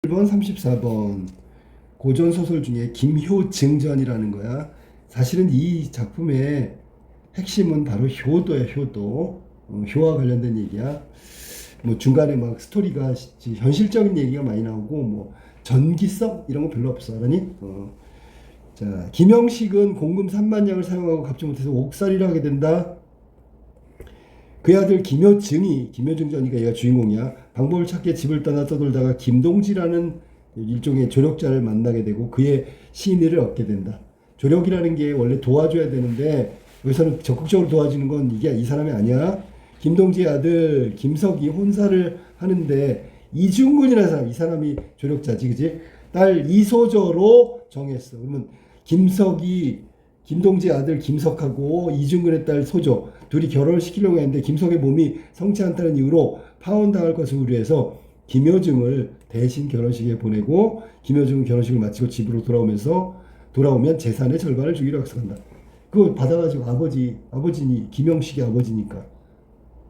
1번, 34번 고전소설 중에 김효증전이라는 거야. 사실은 이 작품의 핵심은 바로 효도야, 효도. 효와 관련된 얘기야. 뭐 중간에 막 스토리가 현실적인 얘기가 많이 나오고 뭐 전기성 이런 거 별로 없어. 알았니? 자, 김영식은 공금 3만 냥을 사용하고 갚지 못해서 옥살이를 하게 된다. 그 아들 김효증전이가 얘가 주인공이야. 방법을 찾게 집을 떠나 떠돌다가 김동지라는 일종의 조력자를 만나게 되고 그의 시인을 얻게 된다. 조력이라는 게 원래 도와줘야 되는데 여기서는 적극적으로 도와주는 건 이게 이 사람이 아니야. 김동지의 아들 김석이 혼사를 하는데 이중근이라는 사람, 이 사람이 조력자지, 그지? 딸 이소저로 정했어. 그러면 김동지의 아들 김석하고 이중근의 딸 소조 둘이 결혼을 시키려고 했는데 김석의 몸이 성치 않다는 이유로 파혼당할 것을 우려해서 김효증을 대신 결혼식에 보내고 김효증은 결혼식을 마치고 집으로 돌아오면 재산의 절반을 주기로 약속한다. 그거 받아가지고 아버지니 김영식의 아버지니까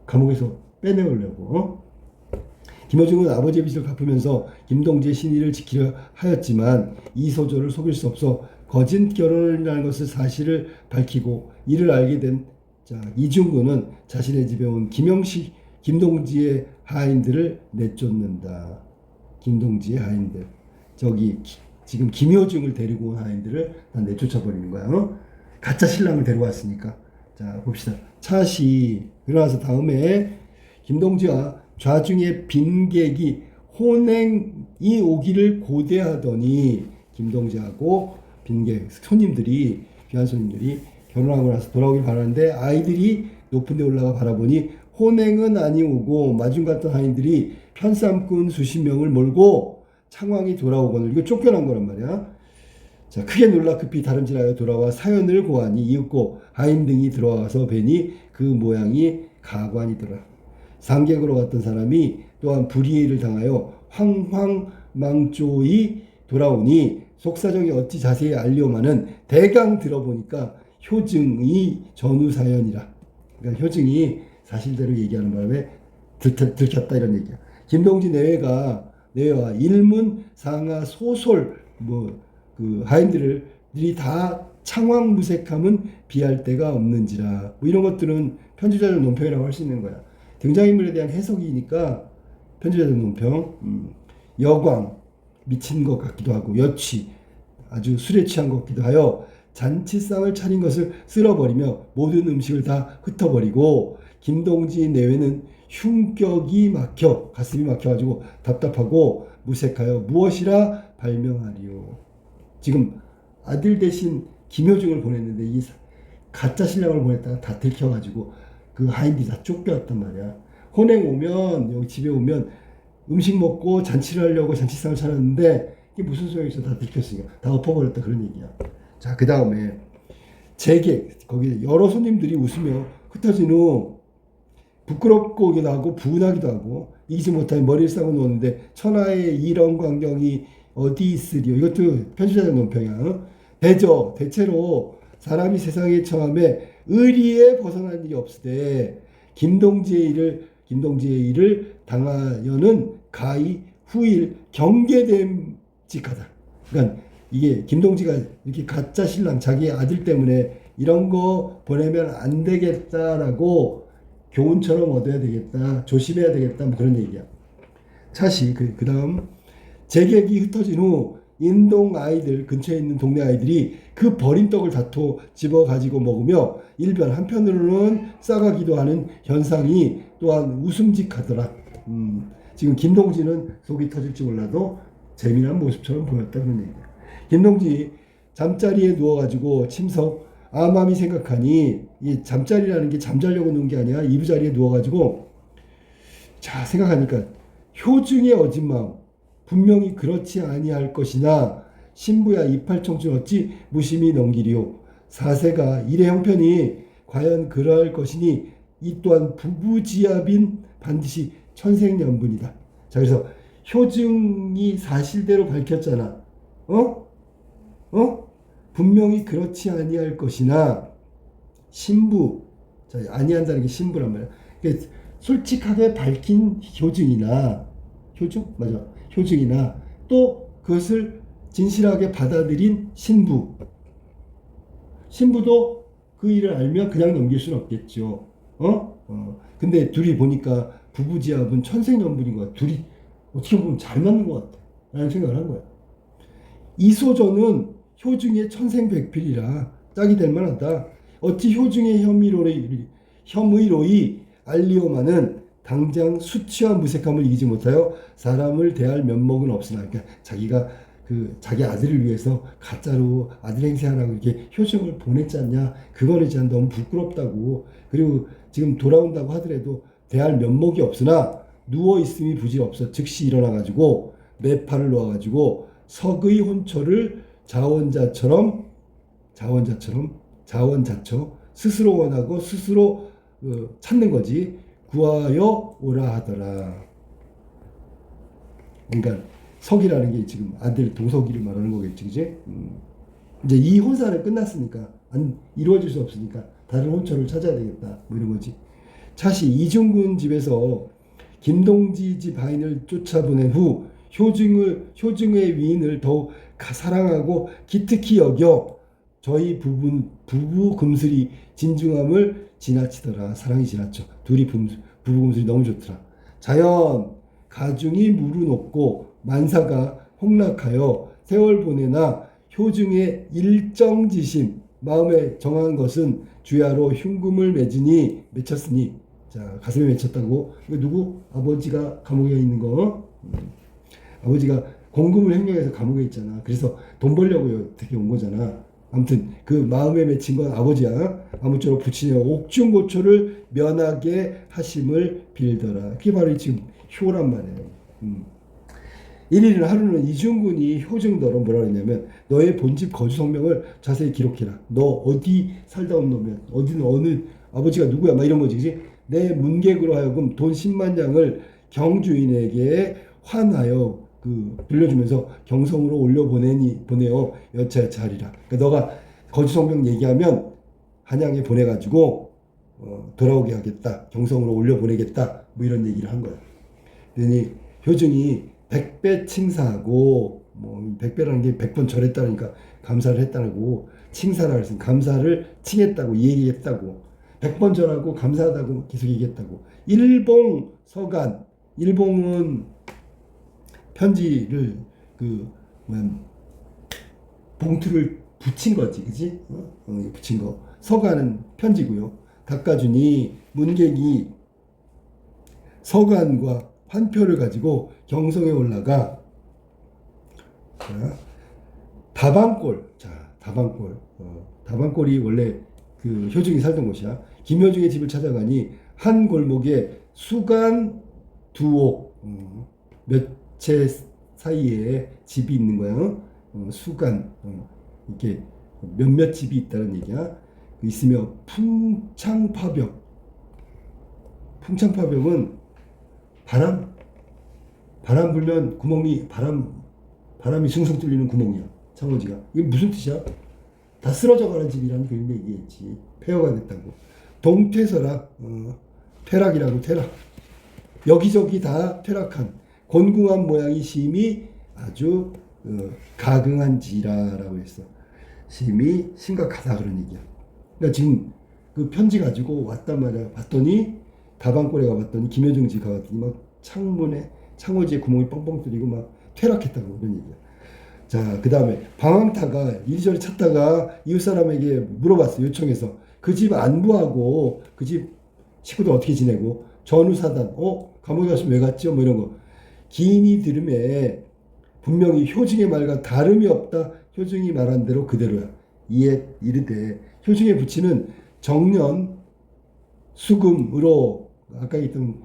감옥에서 빼내오려고. 김효증은 아버지의 빚을 갚으면서 김동지의 신의를 지키려 하였지만 이소조를 속일 수 없어 거짓 결혼이라는 것을 사실을 밝히고 이를 알게 된 이중근은 자신의 집에 온 김동지의 하인들을 내쫓는다. 김동지의 하인들. 지금 김효증을 데리고 온 하인들을 다 내쫓아버리는 거야. 가짜 신랑을 데려왔으니까. 자, 봅시다. 차시 일어나서 다음에 김동지와 좌중의 빈객이 혼행이 오기를 고대하더니 김동지하고 빈객 손님들이 귀한 손님들이 결혼하고 나서 돌아오길 바라는데 아이들이 높은 데 올라가 바라보니 혼행은 아니오고 마중 갔던 하인들이 편쌈꾼 수십 명을 몰고 창왕이 돌아오거늘 이거 쫓겨난 거란 말이야. 자, 크게 놀라 급히 다름질하여 돌아와 사연을 고하니 이윽고 하인 등이 들어와서 뵈니 그 모양이 가관이더라. 상객으로 갔던 사람이 또한 불의를 당하여 황황망조히 돌아오니 속사정이 어찌 자세히 알려마는 대강 들어보니까 효증이 전후사연이라. 그러니까 효증이 사실대로 얘기하는 바람에 들켰다 이런 얘기야. 김동지 내외와 일문 상하 소설 그 하인들이 다 창왕무색함은 비할 데가 없는지라. 뭐 이런 것들은 편집자적 논평이라고 할 수 있는 거야. 등장인물에 대한 해석이니까 편집자적 논평. 여광 미친 것 같기도 하고 여취 아주 술에 취한 것 같기도 하여 잔치상을 차린 것을 쓸어버리며 모든 음식을 다 흩어버리고 김동지 내외는 흉격이 막혀 가슴이 막혀가지고 답답하고 무색하여 무엇이라 발명하리요. 지금 아들 대신 김효중을 보냈는데 이 가짜 신랑을 보냈다가 다 들켜가지고 그 하인들이 다 쫓겨왔단 말이야. 혼행 오면 여기 집에 오면 음식 먹고 잔치를 하려고 잔치상을 차렸는데 이게 무슨 소용이 있어. 다 들켰으니까 다 엎어버렸다 그런 얘기야. 자, 그 다음에 재객 거기 여러 손님들이 웃으며 흩어진 후 부끄럽기도 하고 분하기도 하고 이기지 못하니 머리를 싸고 누웠는데 천하의 이런 광경이 어디 있으리요. 이것도 편집자적 논평이야. 대체로 사람이 세상에 처함에 의리에 벗어난 일이 없으되 김동지의 일을 당하여는 가히 후일 경계됨직하다. 그러니까 이게 김동지가 이렇게 가짜 신랑 자기 아들 때문에 이런 거 보내면 안 되겠다라고 교훈처럼 얻어야 되겠다, 조심해야 되겠다, 뭐 그런 얘기야. 차시 그 다음 재객이 흩어진 후 인동 아이들 근처에 있는 동네 아이들이 그 버린 떡을 다투어 집어 가지고 먹으며 일변 한편으로는 싸가기도 하는 현상이 또한 웃음직하더라. 지금 김동지는 속이 터질지 몰라도 재미난 모습처럼 보였다 그런 얘기야. 김동지 잠자리에 누워가지고 침석 암암히 생각하니 이 잠자리라는 게 잠자려고 누운 게 아니야. 이부자리에 누워가지고 자 생각하니까 효증의 어진 마음 분명히 그렇지 아니할 것이나 신부야 이팔청춘 어찌 무심히 넘기리요. 사세가 일의 형편이 과연 그러할 것이니 이 또한 부부지압인 반드시 천생연분이다. 자 그래서 효증이 사실대로 밝혔잖아. 분명히 그렇지 아니할 것이나 신부 자 아니한다는 게 신부란 말이야. 솔직하게 밝힌 효증이나 효증 맞아. 효증이나 또 그것을 진실하게 받아들인 신부도 그 일을 알면 그냥 넘길 수는 없겠죠. 근데 둘이 보니까 부부지합은 천생연분인 거야. 둘이 어떻게 보면 잘 맞는 것 같아. 라는 생각을 한 거야. 이소저는 효중의 천생백필이라 짝이 될 만하다. 어찌 효중의 혐의로이 알리오마는 당장 수치와 무색함을 이기지 못하여 사람을 대할 면목은 없으나, 그러니까 자기가 자기 아들을 위해서 가짜로 아들 행세하라고 이렇게 효중을 보냈지 않냐. 그거는 진짜 너무 부끄럽다고. 그리고 지금 돌아온다고 하더라도 대할 면목이 없으나 누워있음이 부질없어 즉시 일어나가지고 매파를 놓아가지고 석의 혼처를 자원자처 스스로 원하고 스스로 찾는 거지. 구하여 오라 하더라. 그러니까 석이라는 게 지금 아들 도석이를 말하는 거겠지, 그지? 이제 이 혼사는 끝났으니까 이루어질 수 없으니까 다른 혼처를 찾아야 되겠다, 뭐 이런 거지. 차시 이중군 집에서 김동지 집 하인을 쫓아보낸 후 효중의 위인을 더욱 사랑하고 기특히 여겨 저희 부부 금슬이 진중함을 지나치더라. 사랑이 지났죠. 둘이 부부 금슬이 너무 좋더라. 자연 가중이 무르놓고 만사가 홍락하여 세월 보내나 효중의 일정지심 마음에 정한 것은 주야로 흉금을 맺혔으니, 자, 가슴에 맺혔다고. 이거 누구? 아버지가 감옥에 있는 거. 아버지가 공금을 횡령해서 감옥에 있잖아. 그래서 돈 벌려고 어떻게 온 거잖아. 아무튼 그 마음에 맺힌 건 아버지야. 아무쪼록 부친의 옥중고초를 면하게 하심을 빌더라. 그게 바로 지금 효란 말이에요. 일일은 하루는 이중군이 효증더러 뭐라 그랬냐면, 너의 본집 거주 성명을 자세히 기록해라. 너 어디 살다 온 놈이야. 어디는 어느 아버지가 누구야. 막 이런 거지, 그지? 내 문객으로 하여금 돈 10만 장을 경주인에게 환하여 빌려주면서 경성으로 보내어 여차여차 하리라. 그러니까 너가 거주 성명 얘기하면 한양에 보내가지고 돌아오게 하겠다. 경성으로 올려보내겠다. 뭐 이런 얘기를 한 거야. 그러니 효중이 100배 칭사하고, 뭐 100배라는 게 100번 절했다니까 감사를 했다고, 칭사를 했으니 감사를 칭했다고 얘기했다고, 100번 절하고 감사하다고 계속 얘기했다고. 일봉 서간, 일봉은 편지를 봉투를 붙인 거지, 그지? 붙인 거. 서간은 편지고요. 닦아주니 문객이 서간과 환표를 가지고 경성에 올라가, 다방골. 자, 다방골. 다방골이 원래 효중이 살던 곳이야. 김효중의 집을 찾아가니 한 골목에 수간 두옥, 몇 채 사이에 집이 있는 거야. 수간, 이렇게 몇몇 집이 있다는 얘기야. 있으며 풍창파벽. 풍창파벽은 바람 불면 바람이 숭숭 뚫리는 구멍이야. 창호지가. 이게 무슨 뜻이야? 다 쓰러져 가는 집이라는 그런 얘기겠지. 폐허가 됐다고. 동퇴서락, 퇴락이라고. 퇴락. 여기저기 다 퇴락한 곤궁한 모양이 심히 아주 가긍한지라라고 했어. 심히 심각하다 그런 얘기야. 그러니까 지금 그 편지 가지고 왔단 말이야. 봤더니 다방골에 가봤더니 김효중 집 가봤더니 막 창호지에 구멍이 뻥뻥 뚫리고 막 퇴락했다고 그런 얘기야. 자, 그 다음에 방황타가 이리저리 찾다가 이웃 사람에게 물어봤어. 요청해서 그 집 안부하고 그 집 식구들 어떻게 지내고, 전후사단 감옥에 갔으면 왜 갔죠? 뭐 이런 거. 기인이 들음에 분명히 효중의 말과 다름이 없다. 효중이 말한 대로 그대로야. 이에 이르되 효중의 부친은 정년 수금으로 아까 있던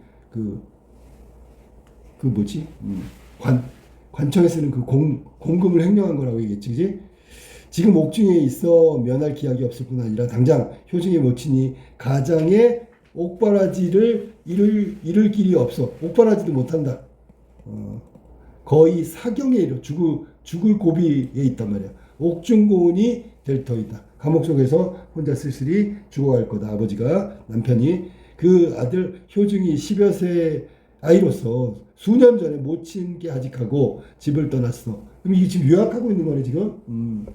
관청에 쓰는 공금을 횡령한 거라고 얘기했지, 그지? 지금 옥중에 있어 면할 기약이 없을 뿐 아니라 당장 효중의 모친이 가장에 옥바라지를 이를 길이 없어. 옥바라지도 못한다. 거의 사경에 이르러 죽을 고비에 있단 말이야. 옥중고운이 될 터이다. 감옥 속에서 혼자 쓸쓸히 죽어갈 거다. 아버지가, 남편이. 그 아들 효중이 10여 세 아이로서 수년 전에 모친 게 아직하고 집을 떠났어. 그럼 이게 지금 유학하고 있는 거네 지금.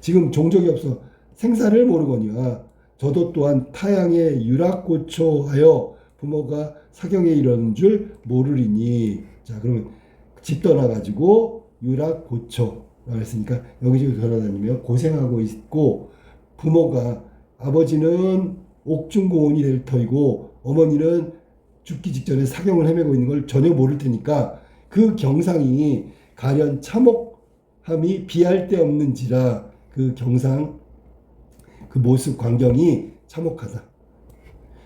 지금 종족이 없어 생사를 모르거니와 저도 또한 타향에 유락고초하여 부모가 사경에 이르는 줄 모르리니. 자 그러면 집 떠나가지고 유락고초라고 했으니까 여기저기 돌아다니며 고생하고 있고 부모가 아버지는 옥중고원이 될 터이고 어머니는 죽기 직전에 사경을 헤매고 있는 걸 전혀 모를 테니까 그 경상이 가련 참혹함이 비할 데 없는지라. 그 경상 그 모습 광경이 참혹하다.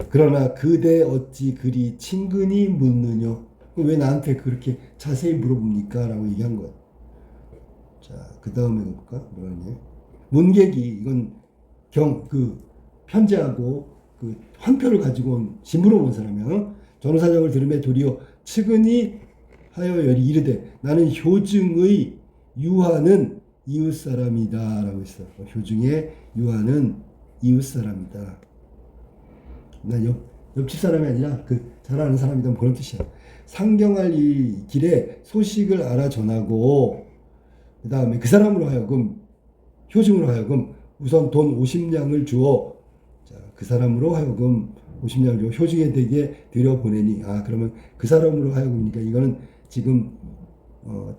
그러나 그대 어찌 그리 친근히 묻느냐. 왜 나한테 그렇게 자세히 물어봅니까? 라고 얘기한 거야. 자, 그 다음에 볼까? 뭐라니? 문객이 이건 그 편지하고 그 환표를 가지고 온 신부로 온 사람이야. 전후사정을 들으며 도리어 측은히 하여 이르되 나는 효증의 유하는 이웃 사람이다 라고 했어. 효증의 유하는 이웃 사람이다. 난 옆집 사람이 아니라 그 잘 아는 사람이다 그런 뜻이야. 상경할 이 길에 소식을 알아 전하고 그 다음에 그 사람으로 하여금 효증으로 하여금 우선 돈 50냥을 주어 자, 그 사람으로 하여금 50냥을 주어 효증에 되게 들여보내니. 그러면 그 사람으로 하여금이니까 이거는 지금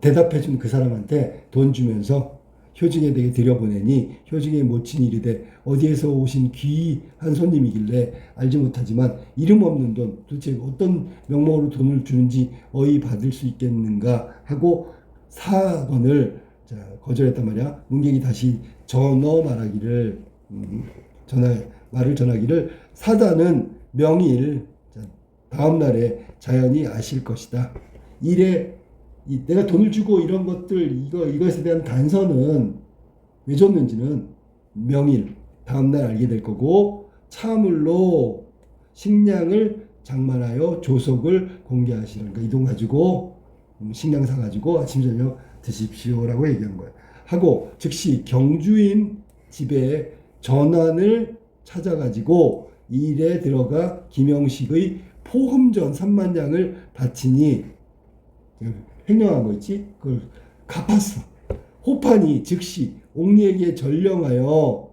대답해준 그 사람한테 돈 주면서 효증에 되게 들여보내니 효증에 모친 이르되 어디에서 오신 귀한 손님이길래 알지 못하지만 이름 없는 돈 도대체 어떤 명목으로 돈을 주는지 어이 받을 수 있겠는가 하고 사건을 거절했단 말이야. 문객이 다시 말을 전하기를 사단은 명일 다음 날에 자연히 아실 것이다. 일에 내가 돈을 주고 이런 것들 이것에 대한 단서는 왜 줬는지는 명일 다음날 알게 될 거고 차물로 식량을 장만하여 조속을 공개하시는. 그러니까 이동 가지고 식량 사 가지고 아침 저녁 드십시오라고 얘기한 거야. 하고 즉시 경주인 집에 전환을 찾아가지고 일에 들어가 김영식의 포흠전 3만 냥을 바치니 횡령한 거 있지? 그걸 갚았어. 호판이 즉시 옥리에게 전령하여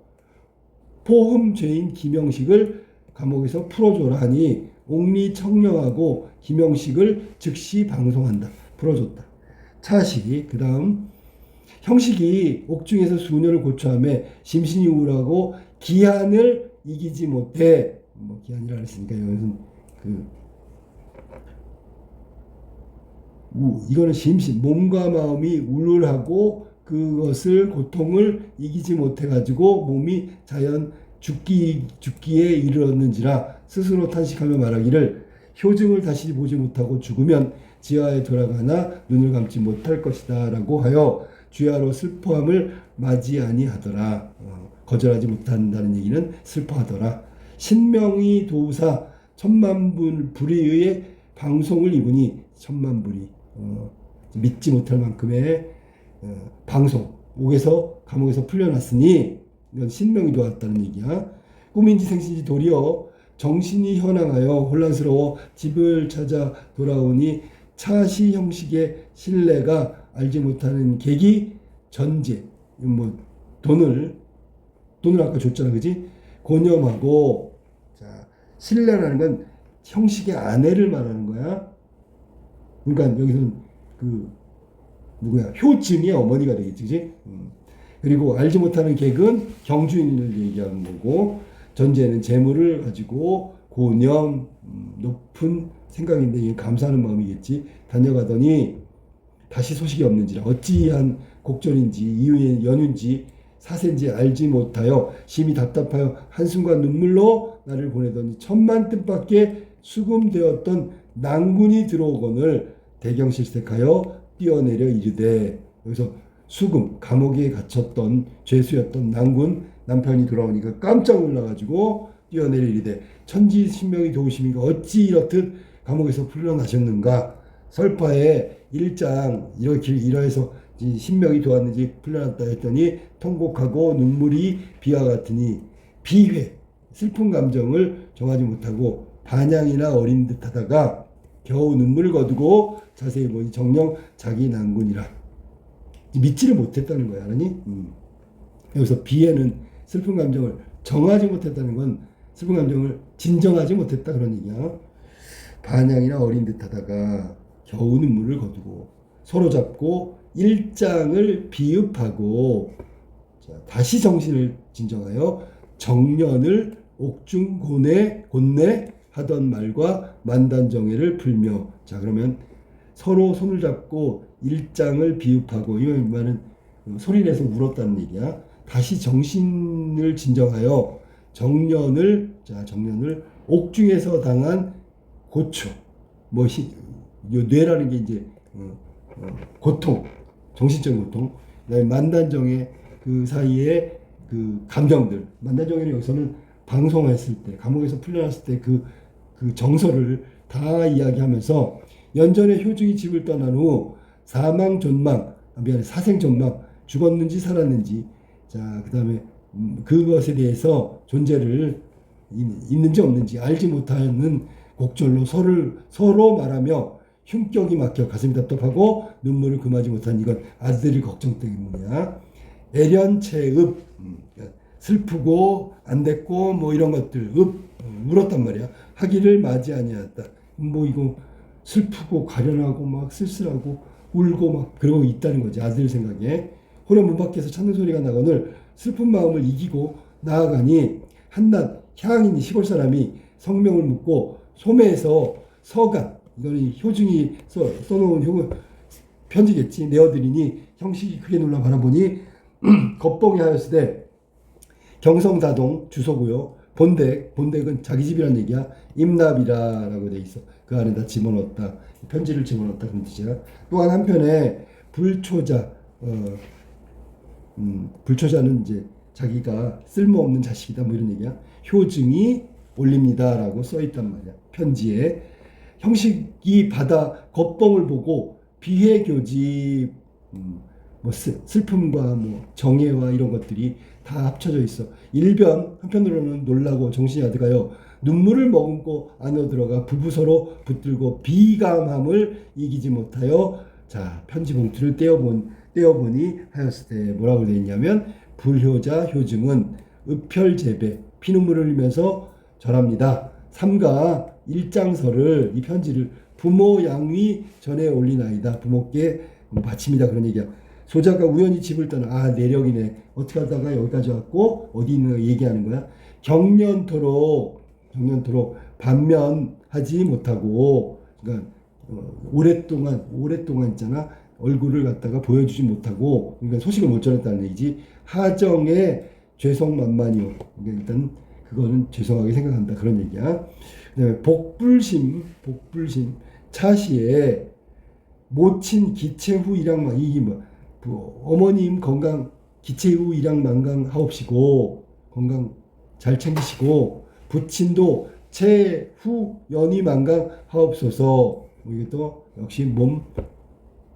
포흠 죄인 김영식을 감옥에서 풀어줘라 하니 옥리 청령하고 김영식을 즉시 방송한다. 풀어줬다. 차시 그 다음 형식이 옥중에서 수녀를 고초하며 심신이 우울하고 기한을 이기지 못해 기한이라 했으니까 여기서는 이거는 심신 몸과 마음이 우울하고 그것을 고통을 이기지 못해 가지고 몸이 자연 죽기에 이르렀는지라 스스로 탄식하며 말하기를 효증을 다시 보지 못하고 죽으면 지하에 돌아가나 눈을 감지 못할 것이다 라고 하여 주야로 슬퍼함을 맞이 아니하더라. 거절하지 못한다는 얘기는 슬퍼하더라. 신명이 도우사 천만불에 의해 방송을 입으니 천만불이 믿지 못할 만큼의 방송 옥에서 감옥에서 풀려났으니 이건 신명이 도왔다는 얘기야. 꿈인지 생신지 도리어 정신이 현황하여 혼란스러워 집을 찾아 돌아오니 차시 형식의 신뢰가 알지 못하는 객이 전제 돈을 아까 줬잖아, 그지? 고념하고 자 신뢰라는 건 형식의 아내를 말하는 거야. 그러니까 여기서는 효증의 어머니가 되겠지, 그지? 그리고 알지 못하는 객은 경주인을 얘기하는 거고 전제는 재물을 가지고 고념 높은 생각인데 이게 감사하는 마음이겠지. 다녀가더니 다시 소식이 없는지라 어찌한 곡절인지 이유의 연유인지 사세인지 알지 못하여 심히 답답하여 한숨과 눈물로 나를 보내더니 천만 뜻밖에 수금되었던 난군이 들어오거늘 대경실색하여 뛰어내려 이르되. 여기서 수금 감옥에 갇혔던 죄수였던 난군 남편이 돌아오니까 깜짝 놀라가지고 뛰어내려 이르되 천지신명이 도우심이가 어찌 이렇듯 감옥에서 풀려나셨는가. 설파에 1장 이러해서 신명이 도왔는지 풀려났다 했더니 통곡하고 눈물이 비와 같으니 비회 슬픈 감정을 정하지 못하고 반향이나 어린 듯 하다가 겨우 눈물을 거두고 자세히 보니 정녕 자기 난군이라. 믿지를 못했다는 거야, 알았니? 여기서 비에는 슬픈 감정을 정하지 못했다는 건 슬픈 감정을 진정하지 못했다 그런 얘기야. 반향이나 어린 듯하다가 겨우 눈물을 거두고 서로 잡고 일장을 비읍하고 자, 다시 정신을 진정하여 정년을 옥중곤내 하던 말과 만단정해를 풀며 자 그러면 서로 손을 잡고 일장을 비읍하고 이 말은 소리내서 울었다는 얘기야. 다시 정신을 진정하여 정년을 옥중에서 당한 고초 뇌라는 게 이제 고통 정신적인 고통 그다음에 만단정해 그 사이에 그 감정들 만단정해는 여기서는 방송했을 때 감옥에서 풀려났을 때 그 정서를 다 이야기하면서 연전에 효중이 집을 떠난 후 사생존망 죽었는지 살았는지 자 그다음에 그것에 대해서 존재를 있는지 없는지 알지 못하는 곡절로 서로 말하며 흉격이 막혀 가슴이 답답하고 눈물을 금하지 못한 이건 아들의 걱정 때문이야. 애련체읍 슬프고 안 됐고 뭐 이런 것들 울었단 말이야. 하기를 맞이 아니었다. 뭐 이거 슬프고 가련하고 막 쓸쓸하고 울고 막 그러고 있다는 거지 아들 생각에. 호련 문 밖에서 찾는 소리가 나거늘 슬픈 마음을 이기고 나아가니 한낱 향인이 시골 사람이 성명을 묻고 소매에서 서간 이거는 효중이 써놓은 편지겠지 내어드리니 형식이 크게 놀라 바라보니 겉봉이 하였으되 경성다동 주소고요. 본댁은 자기 집이란 얘기야. 임납이라라고 돼 있어. 그 안에다 집어넣었다. 편지를 집어넣었다 그런 뜻이야. 또한 한편에 불초자는 이제 자기가 쓸모없는 자식이다 뭐 이런 얘기야. 효증이 올립니다라고 써있단 말이야. 편지에 형식이 받아 겉봉을 보고 비해교집 뭐 슬픔과 뭐 정해와 이런 것들이 다 합쳐져 있어. 일변 한편으로는 놀라고 정신이 아득하여 눈물을 머금고 안으로 들어가 부부 서로 붙들고 비감함을 이기지 못하여 자 편지 봉투를 떼어보니 하였을 때 뭐라고 되어 있냐면 불효자 효증은 읍혈재배 피눈물을 흘리면서 절합니다. 삼가 일장서를 이 편지를 부모 양위 전에 올리나이다. 부모께 바칩니다. 그런 얘기야. 소자가 우연히 집을 떠나 내력이네. 어떻게 하다가 여기까지 왔고 어디 있는 거 얘기하는 거야. 경년토록 반면하지 못하고 그러니까 오랫동안 있잖아. 얼굴을 갖다가 보여주지 못하고 그러니까 소식을 못 전했다는 얘기지. 하정의 죄송만만이요. 그러니까 일단 그거는 죄송하게 생각한다 그런 얘기야. 그다음에 복불심 차시에 모친 기체 후 일양망 이게 뭐 어머님 건강 기체 후 일양만강 하옵시고 건강 잘 챙기시고 부친도 채후 연희만강 하옵소서 뭐 이것도 역시 몸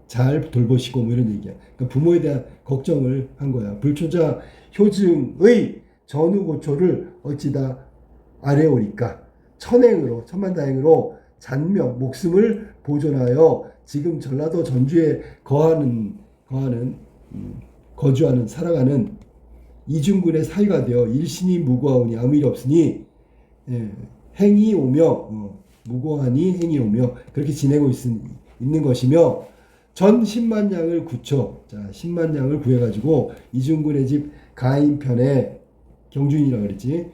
잘 돌보시고 뭐 이런 얘기야. 그러니까 부모에 대한 걱정을 한 거야. 불초자 효증의 전후고초를 어찌다 아래오리까 천만다행으로 잔명 목숨을 보존하여 지금 전라도 전주에 거주하는 살아가는 이중군의 사위가 되어 일신이 무고하오니 아무 일 없으니 행이 오며 무고하니 행이 오며 그렇게 지내고 있는 것이며 전 10만냥을 구쳐 10만냥을 구해가지고 이중군의 집 가인편에 경준이라고 그랬지.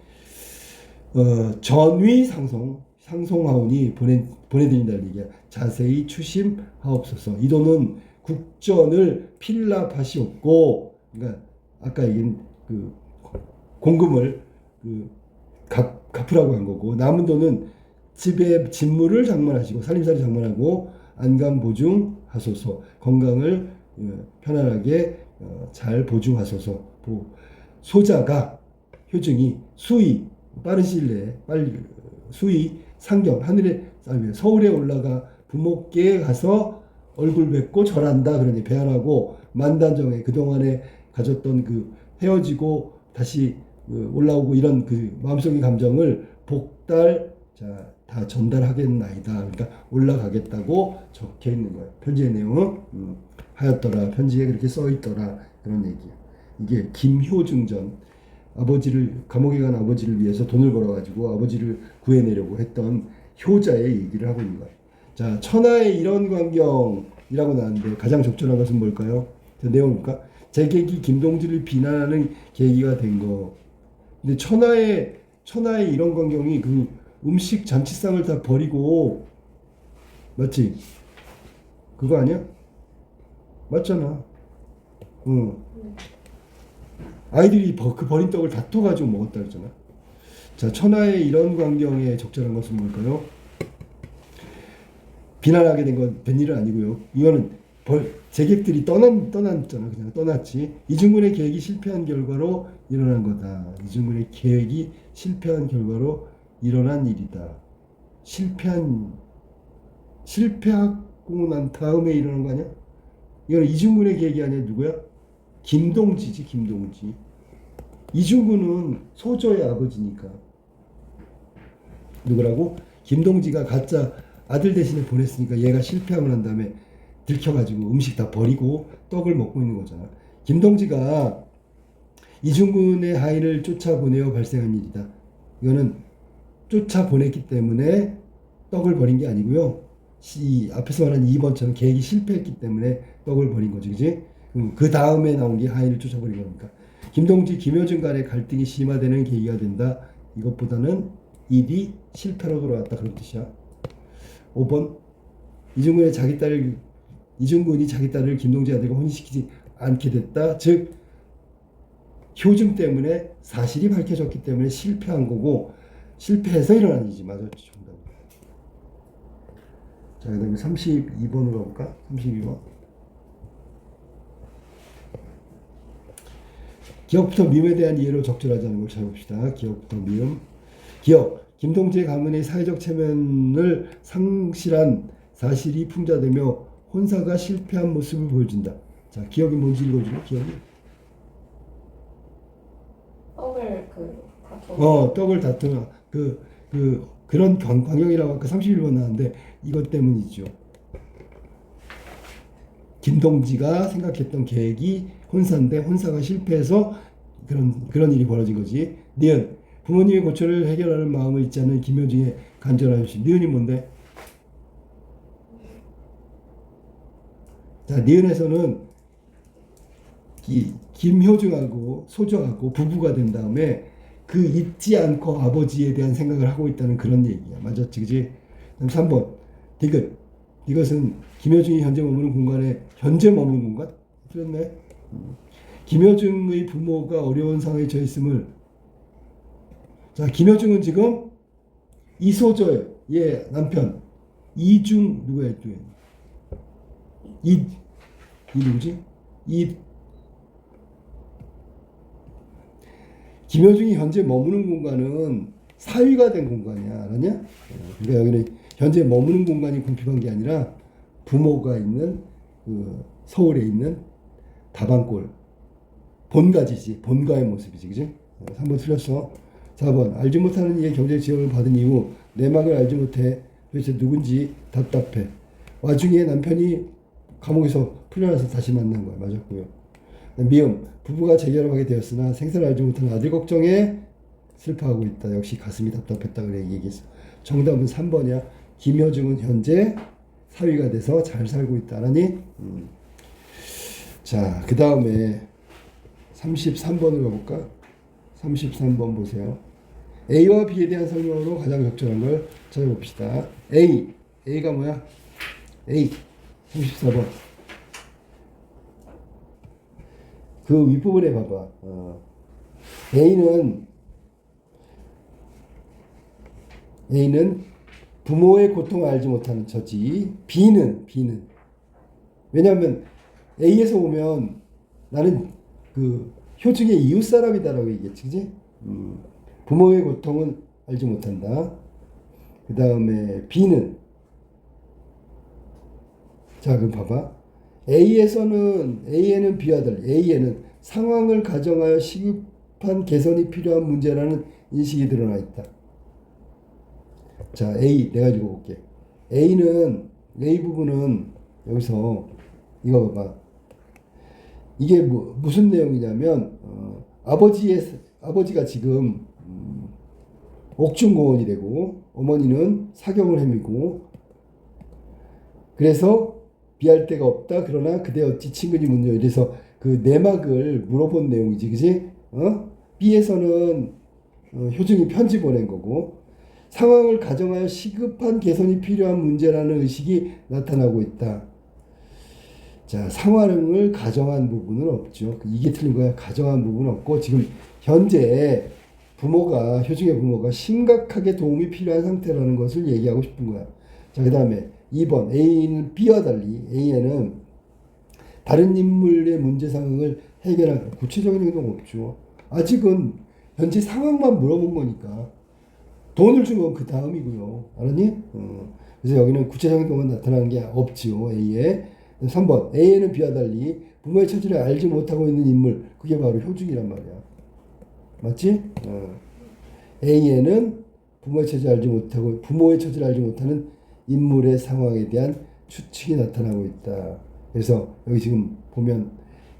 전위 상송하오니 보내드린다는 얘기야. 자세히 추심하옵소서. 이 돈은 국전을 필납하시옵고, 그러니까 아까 얘기한 그 공금을 갚으라고 한 거고, 남은 돈은 집에 집물을 장만하시고 살림살이 장만하고 안감 보증하소서. 건강을 편안하게 잘 보증하소서. 소자가 효증이 수의 빠른 시일 내에 수의 상경 서울에 올라가 부모께 가서 얼굴 뵙고 절한다 그러니 배안하고 만단정에 그동안에 가졌던 그 헤어지고 다시 올라오고 이런 그 마음속의 감정을 복달 다 전달하겠나이다. 그러니까 올라가겠다고 적혀 있는 거예요. 편지의 내용은 하였더라. 편지에 그렇게 써 있더라. 그런 얘기예요. 이게 김효증전, 아버지를 감옥에 간 아버지를 위해서 돈을 벌어가지고 아버지를 구해내려고 했던 효자의 얘기를 하고 있는 거예요. 자, 천하의 이런 광경이라고 나왔는데 가장 적절한 것은 뭘까요? 내용 볼까? 제객이 김동지를 비난하는 계기가 된 거. 근데 천하의 이런 광경이 그 음식 잔치상을 다 버리고, 맞지? 그거 아니야? 맞잖아. 응. 아이들이 그 버린 떡을 다퉈가지고 먹었다 그랬잖아. 자, 천하의 이런 광경에 적절한 것은 뭘까요? 비난하게 된 일은 아니고요. 이거는 제객들이 떠났잖아. 그냥 떠났지. 이중근의 계획이 실패한 결과로 일어난 거다. 이중근의 계획이 실패한 결과로 일어난 일이다. 실패하고 난 다음에 일어난 거 아니야? 이거는 이중근의 계획이 아니라 누구야? 김동지지, 김동지. 이중근은 소조의 아버지니까. 누구라고? 김동지가 가짜 아들 대신에 보냈으니까 얘가 실패하고 난 다음에 들켜가지고 음식 다 버리고 떡을 먹고 있는 거잖아. 김동지가 이중근의 하인을 쫓아보내어 발생한 일이다. 이거는 쫓아보냈기 때문에 떡을 버린 게 아니고요. 이 앞에서 말한 2번처럼 계획이 실패했기 때문에 떡을 버린 거지, 그지? 그 다음에 나온 게 하인을 쫓아버린 거니까. 김동지, 김효준 간의 갈등이 심화되는 계기가 된다. 이것보다는 일이 실패로 돌아왔다. 그런 뜻이야. 5번. 이중근이 자기 딸을 김동지 아들과 혼인시키지 않게 됐다. 즉, 효증 때문에 사실이 밝혀졌기 때문에 실패한 거고, 실패해서 일어난 일이지. 맞았지, 정답. 자, 그 다음에 32번으로 가볼까? 32번. 기억부터 미움에 대한 이해로 적절하지 않은 걸 잘 봅시다. 기억부터 미움. 기억. 김동지의 가문의 사회적 체면을 상실한 사실이 풍자되며 혼사가 실패한 모습을 보여준다. 자, 기억이 뭔지 읽어줄래? 기억이? 떡을 다투는 그런 광경이라고 아까 31번 나왔는데 이것 때문이죠. 김동지가 생각했던 계획이 혼사인데 혼사가 실패해서 그런 일이 벌어진 거지. 니은. 부모님의 고초를 해결하는 마음을 잊지 않는 김효중의 간절한 효심. 니은이 뭔데? 자, 니은에서는 김효중하고 소조하고 부부가 된 다음에 그 잊지 않고 아버지에 대한 생각을 하고 있다는 그런 얘기야. 맞았지, 그지? 그다음 3번. 디귿. 이것은 김효중이 현재 머무는 공간? 틀렸네. 김효중의 부모가 어려운 상황에 처했음을. 자, 김효중은 지금 이소조의 남편 누구야? 이 누구지? 김효중이 현재 머무는 공간은 사위가 된 공간이야. 알았냐? 그러니까 여기는 현재 머무는 공간이 궁핍한 게 아니라 부모가 있는 서울에 있는 다방골 본가지지. 본가의 모습이지. 그지? 3번 틀렸어. 4번. 알지 못하는 이의 경제 지원을 받은 이후 내막을 알지 못해 도대체 누군지 답답해. 와중에 남편이 감옥에서 풀려나서 다시 만난 거야. 맞았고요. 미음. 부부가 재결합하게 되었으나 생사를 알지 못하는 아들 걱정에 슬퍼하고 있다. 역시 가슴이 답답했다. 그래 얘기했어. 정답은 3번이야. 김효중은 현재 사위가 돼서 잘 살고 있다. 알았니? 자, 그 다음에 33번을 가볼까? 33번 보세요. A와 B에 대한 설명으로 가장 적절한 걸 찾아봅시다. A가 뭐야? A. 34번. 그 윗부분에 봐봐. A는 부모의 고통을 알지 못하는 처지. B는 왜냐하면 A에서 오면 나는 그 효증의 이웃 사람이다라고 얘기했지, 그지? 부모의 고통은 알지 못한다. 그 다음에 B는, 자, 그럼 봐봐. A에는 B아들, A에는 상황을 가정하여 시급한 개선이 필요한 문제라는 인식이 드러나 있다. 자, A 내가 읽어볼게. A 부분은 여기서 이거 봐봐. 이게 무슨 내용이냐면 아버지가 지금 옥중고원이 되고 어머니는 사경을 헤매고 그래서 비할 데가 없다. 그러나 그대 어찌 친근히 묻냐. 이래서 그 내막을 물어본 내용이지, 그지? B에서는 효증이 편지 보낸 거고 상황을 가정하여 시급한 개선이 필요한 문제라는 의식이 나타나고 있다. 자, 상황을 가정한 부분은 없죠. 이게 틀린 거야. 가정한 부분은 없고 지금 현재 효중의 부모가 심각하게 도움이 필요한 상태라는 것을 얘기하고 싶은 거야. 자, 그 다음에 2번 A는 B와 달리 A에는 다른 인물의 문제 상황을 해결한 구체적인 행동 없죠. 아직은 현재 상황만 물어본 거니까 돈을 준 건 그 다음이고요. 알았니? 그래서 여기는 구체적인 행동은 나타나는 게 없지요. A에. 3번 A에는 B와 달리 부모의 처지를 알지 못하고 있는 인물, 그게 바로 효중이란 말이야. 맞지? A에는 부모의 처지를 알지 못하는 인물의 상황에 대한 추측이 나타나고 있다. 그래서 여기 지금 보면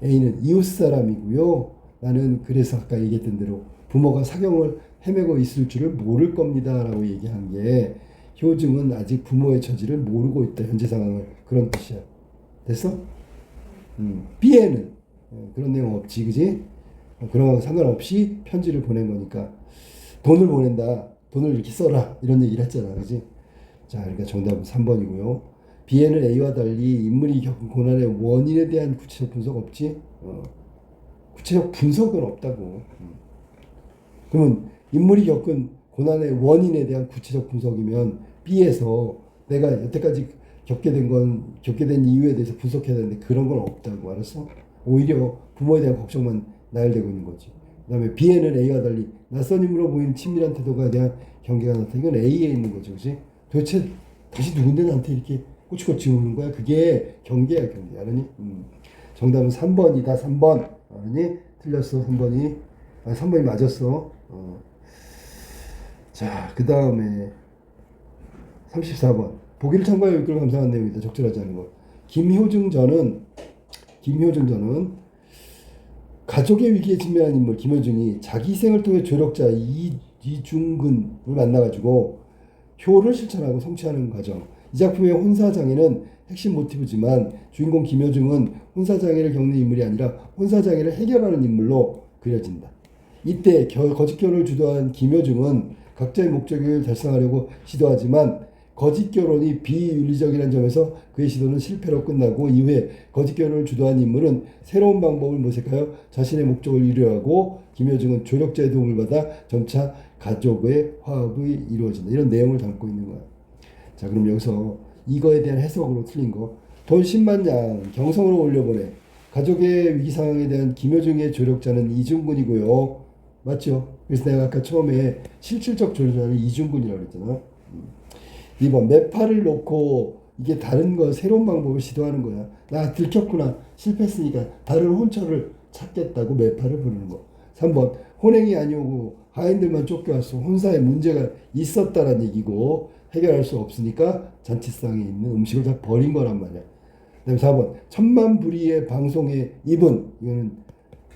A는 이웃 사람이고요. 나는 그래서 아까 얘기했던 대로 부모가 사경을 헤매고 있을 줄을 모를 겁니다. 라고 얘기한 게 효증은 아직 부모의 처지를 모르고 있다. 현재 상황을. 그런 뜻이야. 됐어? B에는 그런 내용 없지. 그지? 그런 거 상관없이 편지를 보낸 거니까 돈을 보낸다. 돈을 이렇게 써라. 이런 얘기를 했잖아. 그지? 자, 그러니까 정답은 3번이고요. B에는 A와 달리 인물이 겪은 고난의 원인에 대한 구체적 분석 없지? 구체적 분석은 없다고. 그러면 인물이 겪은 고난의 원인에 대한 구체적 분석이면 B에서 내가 여태까지 겪게 된 이유에 대해서 분석해야 되는데 그런 건 없다고. 알았어? 오히려 부모에 대한 걱정만 나열되고 있는 거지. 그 다음에 B에는 A와 달리 낯선 인물로 보이는 친밀한 태도가 대한 경계가 나타나. 이건 A에 있는 거죠. 그치? 도대체 다시 누군데 나한테 이렇게 꼬치꼬치 우는 거야? 그게 경계야, 경계. 알았니? 정답은 3번이다. 3번. 알았니? 틀렸어. 3번이. 3번이 맞았어. 자, 그 다음에 34번. 보기를 참고하여 읽기를 감상한 내용이다. 적절하지 않은 것. 김효중 전은 가족의 위기에 직면한 인물 김효중이 자기 희생을 통해 조력자 이중근을 만나가지고 효를 실천하고 성취하는 과정. 이 작품의 혼사장애는 핵심 모티브지만 주인공 김효중은 혼사장애를 겪는 인물이 아니라 혼사장애를 해결하는 인물로 그려진다. 이때 거짓결혼을 주도한 김효중은 각자의 목적을 달성하려고 시도하지만 거짓결혼이 비윤리적이라는 점에서 그의 시도는 실패로 끝나고 이후에 거짓결혼을 주도한 인물은 새로운 방법을 모색하여 자신의 목적을 이루려고 김효중은 조력자의 도움을 받아 점차 가족의 화합이 이루어진다. 이런 내용을 담고 있는 거야. 자, 그럼 여기서 이거에 대한 해석으로 틀린 거. 돈 10만 냥 경성으로 올려보내. 가족의 위기 상황에 대한 김효중의 조력자는 이중근이고요. 맞죠? 그래서 내가 아까 처음에 실질적 조력자는 이중근이라고 했잖아. 2번 매파를 놓고 이게 다른 거 새로운 방법을 시도하는 거야. 나 들켰구나. 실패했으니까 다른 혼처를 찾겠다고 매파를 부르는 거. 3번 혼행이 아니오고 하인들만 쫓겨왔어. 혼사에 문제가 있었다는 얘기고 해결할 수 없으니까 잔치상에 있는 음식을 다 버린 거란 말이야. 그다음에 4번 천만불이의 방송에 입은, 이거는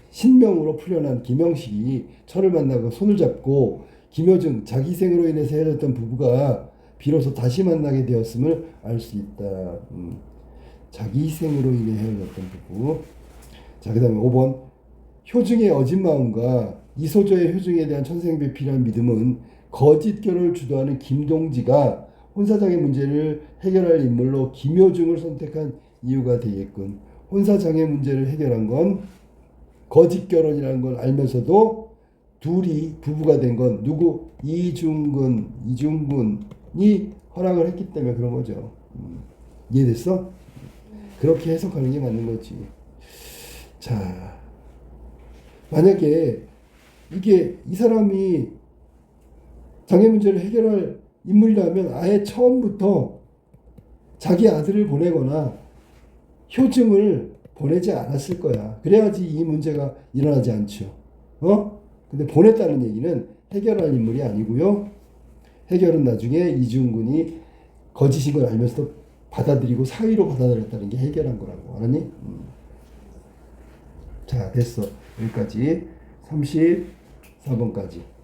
신명으로 풀려난 김영식이 철을 만나고 손을 잡고 김효중 자기 희생으로 인해서 헤어졌던 부부가 비로소 다시 만나게 되었음을 알 수 있다. 자기 희생으로 인해 헤어졌던 부부. 자, 그 다음에 5번 효중의 어진 마음과 이소저의 효중에 대한 천생배필한 믿음은 거짓 결혼을 주도하는 김동지가 혼사장애 문제를 해결할 인물로 김효중을 선택한 이유가 되겠군. 혼사장애 문제를 해결한 건 거짓 결혼이라는 걸 알면서도 둘이 부부가 된 건 누구? 이중근이 허락을 했기 때문에 그런 거죠. 이해됐어? 그렇게 해석하는 게 맞는 거지. 자, 만약에 이 사람이 장애 문제를 해결할 인물이라면 아예 처음부터 자기 아들을 보내거나 효증을 보내지 않았을 거야. 그래야지 이 문제가 일어나지 않죠. 근데 보냈다는 얘기는 해결할 인물이 아니고요. 해결은 나중에 이중근이 거짓인 걸 알면서도 받아들이고 사위로 받아들였다는 게 해결한 거라고. 알았니? 자, 됐어. 여기까지 34번까지.